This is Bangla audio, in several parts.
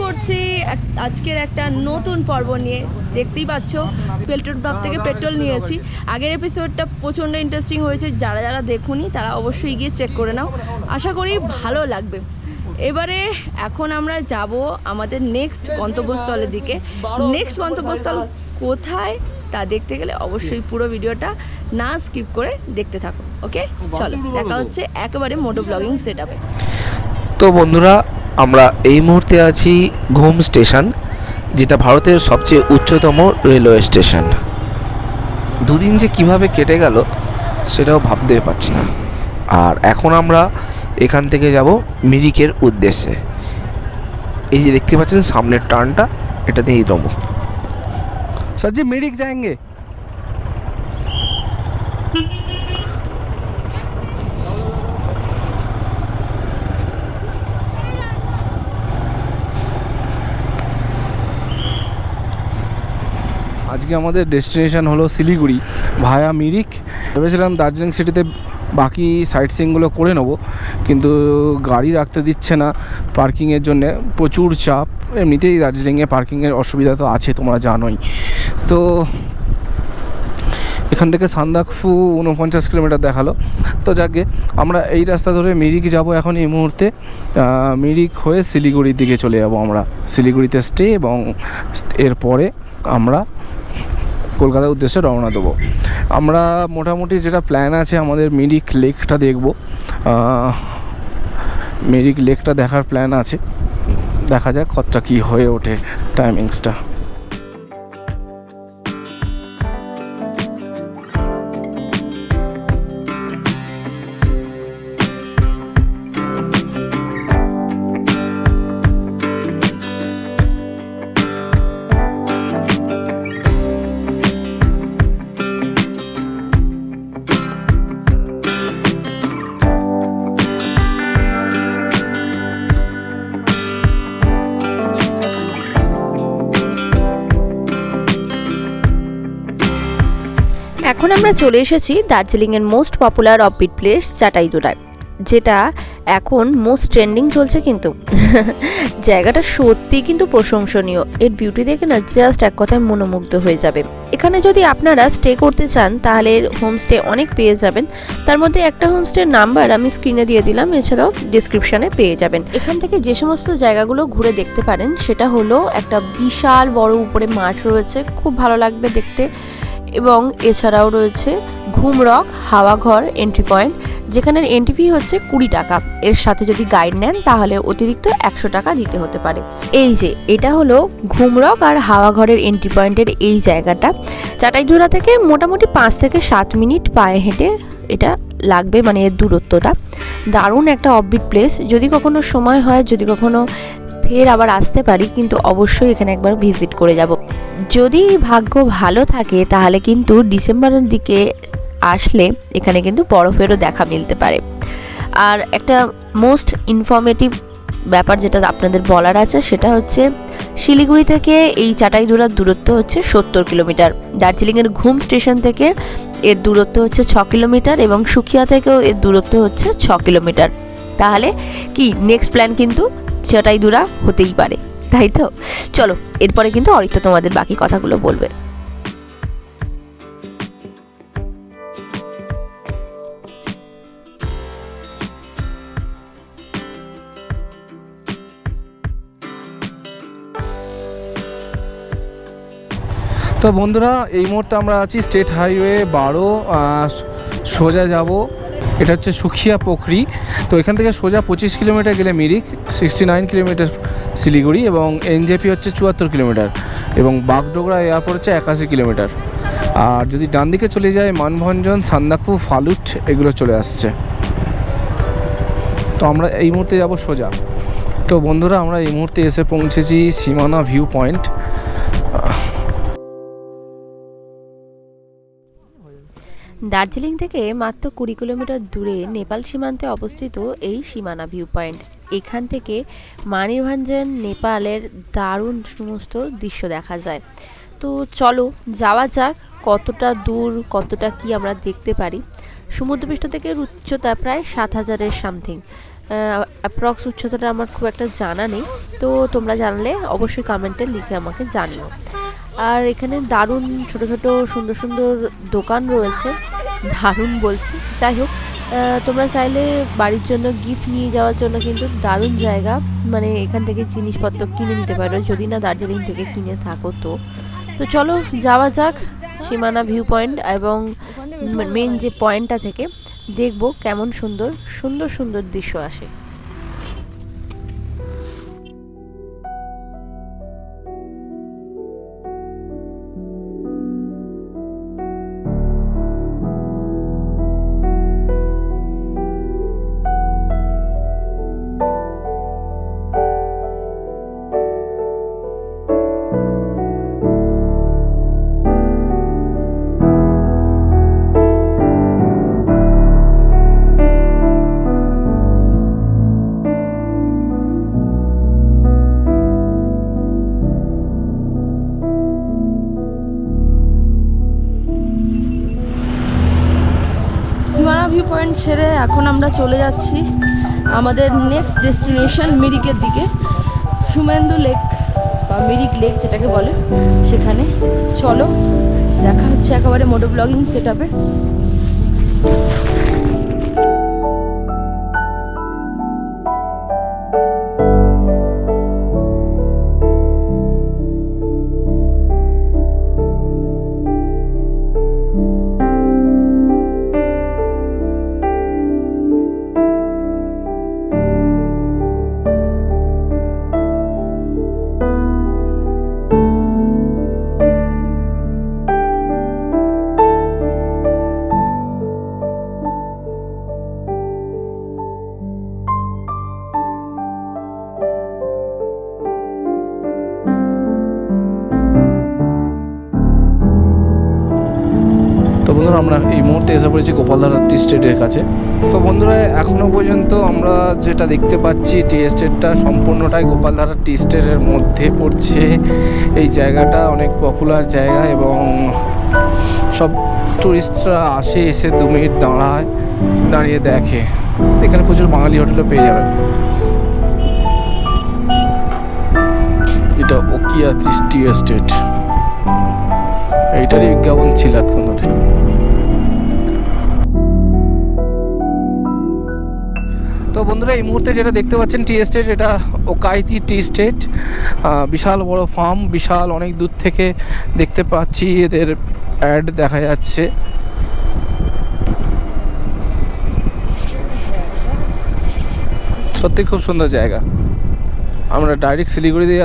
করছি আজকের একটা নতুন পর্ব নিয়ে। দেখতেই পাচ্ছ পেট্রোল পাম্প থেকে পেট্রোল নিয়েছি। আগের এপিসোডটা প্রচণ্ড ইন্টারেস্টিং হয়েছে, যারা যারা দেখুনি তারা অবশ্যই গিয়ে চেক করে নাও, আশা করি ভালো লাগবে। এবারে এখন আমরা যাব আমাদের নেক্সট গন্তব্যস্থলের দিকে। নেক্সট গন্তব্যস্থল কোথায় তা দেখতে গেলে অবশ্যই পুরো ভিডিওটা না স্কিপ করে দেখতে থাকো। ওকে, চলো দেখা হচ্ছে একেবারে মোটো ব্লগিং সেট আপে। তো বন্ধুরা, আমরা এই মুহূর্তে আছি ঘুম স্টেশন, যেটা ভারতের সবচেয়ে উচ্চতম রেলওয়ে স্টেশন। দুদিন যে কিভাবে কেটে গেল সেটাও ভাবতে পারছি না। আর এখন আমরা এখান থেকে যাব মিরিকের উদ্দেশ্যে। এই যে দেখতে পাচ্ছেন সামনের টার্নটা, এটা দিয়েই দেবো। স্যার জি, মিরিক যাएंगे। আজকে আমাদের ডেস্টিনেশন হলো শিলিগুড়ি ভায়া মিরিক। ভেবেছিলাম দার্জিলিং সিটিতে বাকি সাইট সিইংগুলো করে নেব, কিন্তু গাড়ি রাখতে দিচ্ছে না পার্কিংয়ের জন্যে, প্রচুর চাপ। এমনিতেই দার্জিলিংয়ে পার্কিংয়ের অসুবিধা তো আছে, তোমরা জানোই। তো এখান থেকে সান্দাকফু 49 কিলোমিটার দেখালো। তো যাকে আমরা এই রাস্তা ধরে মিরিক যাব এখন এই মুহূর্তে। মিরিক হয়ে শিলিগুড়ির দিকে চলে যাব আমরা। শিলিগুড়িতে স্টে এবং এরপরে আমরা কলকাতার উদ্দেশ্যে রওনা দেবো। আমরা মোটামুটি যেটা প্ল্যান আছে, আমাদের মিরিক লেকটা দেখব। মিরিক লেকটা দেখার প্ল্যান আছে, দেখা যাক কতটা কী হয়ে ওঠে টাইমিংসটা। এখন আমরা চলে এসেছি দার্জিলিংয়ের মোস্ট পপুলার অফবিট প্লেস চাটাইদুরায়, যেটা এখন মোস্ট ট্রেন্ডিং চলছে। কিন্তু জায়গাটা সত্যি কিন্তু প্রশংসনীয়। এর বিউটি দেখে না জাস্ট এক কথায় মনোমুগ্ধ হয়ে যাবে। এখানে যদি আপনারা স্টে করতে চান তাহলে হোমস্টে অনেক পেয়ে যাবেন। তার মধ্যে একটা হোমস্টের নাম্বার আমি স্ক্রিনে দিয়ে দিলাম, এছাড়াও ডিসক্রিপশানে পেয়ে যাবেন। এখান থেকে যে সমস্ত জায়গাগুলো ঘুরে দেখতে পারেন সেটা হলো একটা বিশাল বড় উপরে মাঠ রয়েছে, খুব ভালো লাগবে দেখতে। এবং এছাড়াও রয়েছে ঘুম রক হাওয়াঘর এন্ট্রি পয়েন্ট, যেখানের এন্ট্রি ফি হচ্ছে 20 টাকা। এর সাথে যদি গাইড নেন তাহলে অতিরিক্ত 100 টাকা দিতে হতে পারে। এই যে এটা হলো ঘুম রক আর হাওয়াঘরের এন্ট্রি পয়েন্টের এই জায়গাটা। চাটাইজোড়া থেকে মোটামুটি 5 থেকে 7 মিনিট পায়ে হেঁটে এটা লাগবে, মানে এর দূরত্বটা। দারুণ একটা অফবিট প্লেস। যদি কখনো সময় হয়, যদি কখনো ফের আবার আসতে পারি, কিন্তু অবশ্যই এখানে একবার ভিজিট করে যাব। যদি ভাগ্য ভালো থাকে তাহলে কিন্তু ডিসেম্বরের দিকে আসলে এখানে কিন্তু বরফেরও দেখা মিলতে পারে। আর একটা মোস্ট ইনফরমেটিভ ব্যাপার যেটা আপনাদের বলার আছে, সেটা হচ্ছে শিলিগুড়ি থেকে এই চাটাইজোড়ার দূরত্ব হচ্ছে 70 কিলোমিটার। দার্জিলিংয়ের ঘুম স্টেশন থেকে এর দূরত্ব হচ্ছে 6 কিলোমিটার এবং সুখিয়া থেকেও এর দূরত্ব হচ্ছে 6 কিলোমিটার। তাহলে কি নেক্সট প্ল্যান কিন্তু চাটাইজোড়া হতেই পারে, তাই তো? চলো, এরপরে কিন্তু অরিত্র তোমাদের বাকি কথাগুলো বলবে। তো বন্ধুরা, এই মুহূর্তে আমরা আছি স্টেট হাইওয়ে 12, সোজা যাব। এটা হচ্ছে সুখিয়া পোখরি। তো এখান থেকে সোজা 25 কিলোমিটার গেলে মিরিক, 69 কিলোমিটার শিলিগুড়ি এবং এনজেপি হচ্ছে 74 কিলোমিটার এবং বাগডোগরা এয়ারপোর্ট হচ্ছে 81 কিলোমিটার। আর যদি ডান দিকে চলে যায় মানভঞ্জন, সান্দাকফু, ফালুট এগুলো চলে আসছে। তো আমরা এই মুহূর্তে যাব সোজা। তো বন্ধুরা, আমরা এই মুহূর্তে এসে পৌঁছেছি সীমানা ভিউ পয়েন্ট। দার্জিলিং থেকে মাত্র 20 কিলোমিটার দূরে নেপাল সীমান্তে অবস্থিত এই সীমানা ভিউ পয়েন্ট। এখান থেকে মানিরভাঞ্জন নেপালের দারুণ সমস্ত দৃশ্য দেখা যায়। তো চলো যাওয়া যাক, কতটা দূর, কতটা কি আমরা দেখতে পারি। সমুদ্রপৃষ্ঠ থেকে উচ্চতা প্রায় 7000-এর সামথিং। অ্যাপ্রক্স উচ্চতাটা আমার খুব একটা জানা নেই, তো তোমরা জানলে অবশ্যই কমেন্টে লিখে আমাকে জানিও। আর এখানে দারুণ ছোট ছোট সুন্দর সুন্দর দোকান রয়েছে, দারুণ বলছি, যাই হোক তোমরা চাইলে বাড়ির জন্য গিফট নিয়ে যাওয়ার জন্য কিন্তু দারুণ জায়গা, মানে এখান থেকে জিনিসপত্র কিনে নিতে পারো যদি না দার্জিলিং থেকে কিনে থাকো। তো চলো যাওয়া যাক সীমানা ভিউ পয়েন্ট এবং মেন যে পয়েন্টটা থেকে দেখবো কেমন সুন্দর সুন্দর সুন্দর দৃশ্য আসে। ভিউ পয়েন্ট ছেড়ে এখন আমরা চলে যাচ্ছি আমাদের নেক্সট ডেস্টিনেশন মিরিকের দিকে, সুমেন্দু লেক বা মিরিক লেক যেটাকে বলে সেখানে। চলো দেখা হচ্ছে একেবারে মোটো ব্লগিং সেট আপে। বন্ধুরা আমরা এই মুহূর্তে এসে পড়েছি গোপালধারা টি এস্টেটের কাছে। তো বন্ধুরা এখনও পর্যন্ত আমরা যেটা দেখতে পাচ্ছি টি এস্টেটটা সম্পূর্ণটাই গোপালধারা টি এস্টেটের মধ্যে পড়ছে। এই জায়গাটা অনেক পপুলার জায়গা এবং সব টুরিস্টরা আসে, এসে 2 মিনিট দাঁড়িয়ে দেখে। এখানে প্রচুর বাঙালি হোটেলও পেয়ে যাবেন। এটা ওকিয়া টি এস্টেট, এইটারই বিজ্ঞাপন ছিল এতক্ষণ ধরে। তো বন্ধুরা এই মুহূর্তে যেটা দেখতে পাচ্ছেন টি এস্টেট, এটা ওকাইতি টি এস্টেট। বিশাল বড় ফার্ম, বিশাল অনেক দূর থেকে দেখতে পাচ্ছি এদের অ্যাড দেখা যাচ্ছে। সত্যি খুব সুন্দর জায়গা। আমরা ডাইরেক্ট শিলিগুড়ি দিয়ে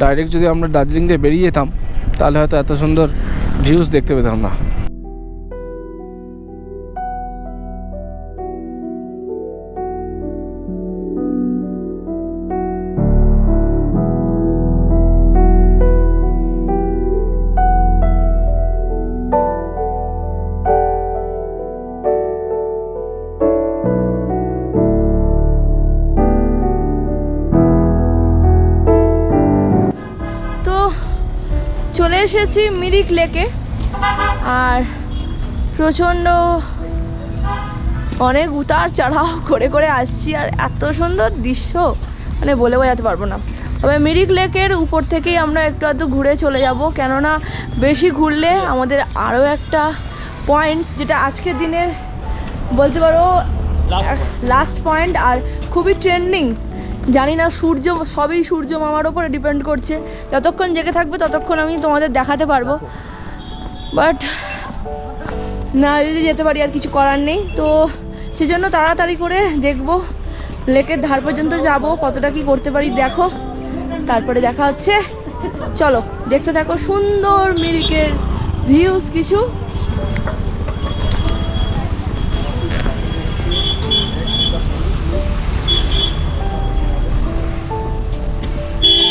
ডাইরেক্ট যদি আমরা দার্জিলিং দিয়ে বেরিয়ে যেতাম তাহলে হয়তো এত সুন্দর ভিউজ দেখতে পেতাম না। চলে এসেছি মিরিক লেকে, আর প্রচণ্ড অনেক উতার চড়াও করে করে আসছি, আর এত সুন্দর দৃশ্য মানে বলে বোঝাতে পারবো না। তবে মিরিক লেকের উপর থেকেই আমরা একটু আধটু ঘুরে চলে যাব, কেননা বেশি ঘুরলে আমাদের আরও একটা পয়েন্টস, যেটা আজকের দিনের বলতে পারো লাস্ট পয়েন্ট আর খুবই ট্রেন্ডিং। জানি না, সবই সূর্য মামার ওপরে ডিপেন্ড করছে। যতক্ষণ জেগে থাকবে ততক্ষণ আমি তোমাদের দেখাতে পারবো, বাট না যদি যেতে পারি আর কিছু করার নেই। তো সেজন্য তাড়াতাড়ি করে দেখব, লেকের ধার পর্যন্ত যাব, কতটা কি করতে পারি দেখো, তারপরে দেখা হচ্ছে। চলো দেখতে থাকো সুন্দর মিরিকের ভিউজ কিছু।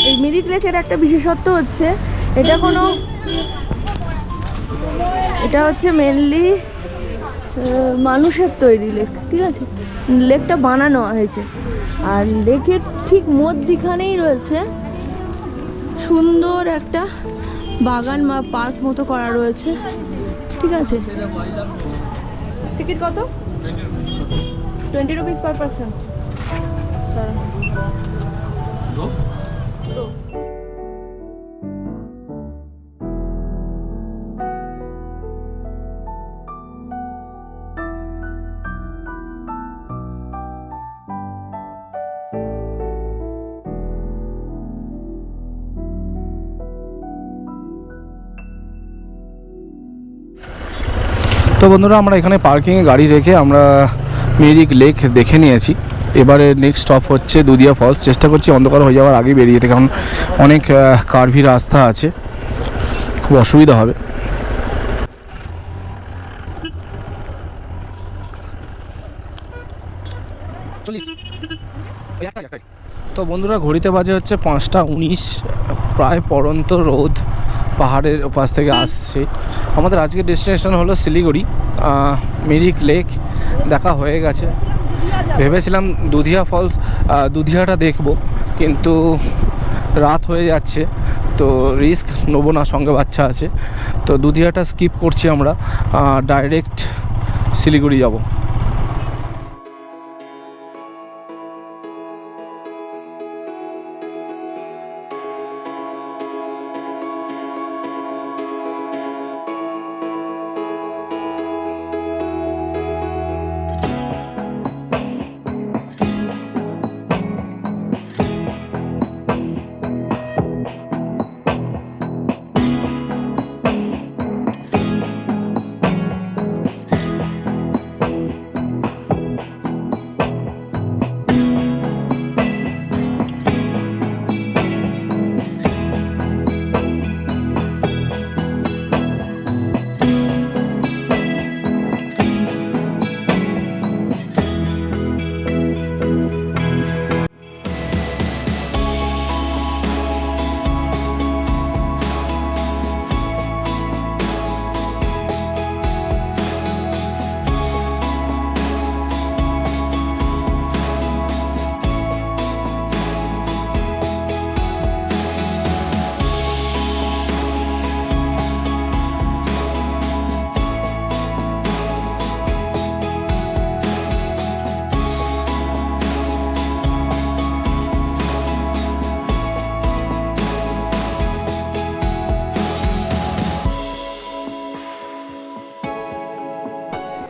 এই মিরিক লেকের একটা বিশেষত্ব হচ্ছে এটা হচ্ছে মেনলি মানুষের তৈরি লেক, ঠিক আছে। লেকটা বানানো হয়েছে, আর লেকের ঠিক মধ্যিখানেই রয়েছে সুন্দর একটা বাগান বা পার্ক মতো করা রয়েছে, ঠিক আছে। টিকিট কত? 20 রুপিস পার পারসন। তো বন্ধুরা, আমরা এখানে পার্কিংয়ে গাড়ি রেখে আমরা মিরিক লেক দেখে নিয়েছি। এবারে নেক্সট স্টপ হচ্ছে দুধিয়া ফলস। চেষ্টা করছি অন্ধকার হয়ে যাওয়ার আগে বেরিয়ে যেতে, কারণ অনেক কার্ভি রাস্তা আছে, খুব অসুবিধা হবে। তো বন্ধুরা, ঘড়িতে বাজে হচ্ছে 5:19, প্রায় পড়ন্ত রোদ পাহাড়ের ওপাশ থেকে আসছে। আমাদের আজকের ডেস্টিনেশন হলো শিলিগুড়ি। মিরিক লেক দেখা হয়ে গেছে, ভেবেছিলাম দুধিয়া ফলস, দুধিয়াটা দেখব, কিন্তু রাত হয়ে যাচ্ছে, তো রিস্ক নেবো না, সঙ্গে বাচ্চা আছে, তো দুধিয়াটা স্কিপ করছি। আমরা ডাইরেক্ট শিলিগুড়ি যাব।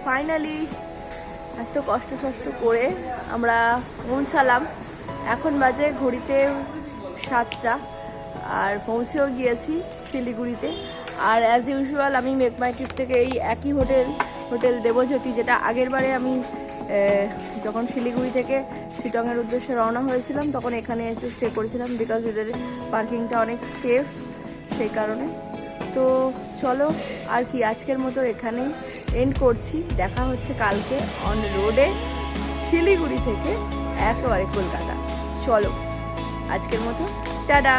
ফাইনালি এত কষ্ট করে আমরা পৌঁছালাম। এখন বাজে ঘড়িতে 7টা, আর পৌঁছেও গিয়েছি শিলিগুড়িতে। আর অ্যাজ ইউজুয়াল আমি মেক মাই ট্রিপ থেকে এই একই হোটেল দেবজ্যোতি, যেটা আগের বারে আমি যখন শিলিগুড়ি থেকে শিলংয়ের উদ্দেশ্যে রওনা হয়েছিলাম তখন এখানে এসে স্টে করেছিলাম, বিকজ এদের পার্কিংটা অনেক সেফ, সেই কারণে। তো চলো, আর কি, আজকের মতো এখানেই এন্ড করছি। দেখা হচ্ছে কালকে অন রোডে শিলিগুড়ি থেকে একেবারে কলকাতা। চলো, আজকের মতো টাটা।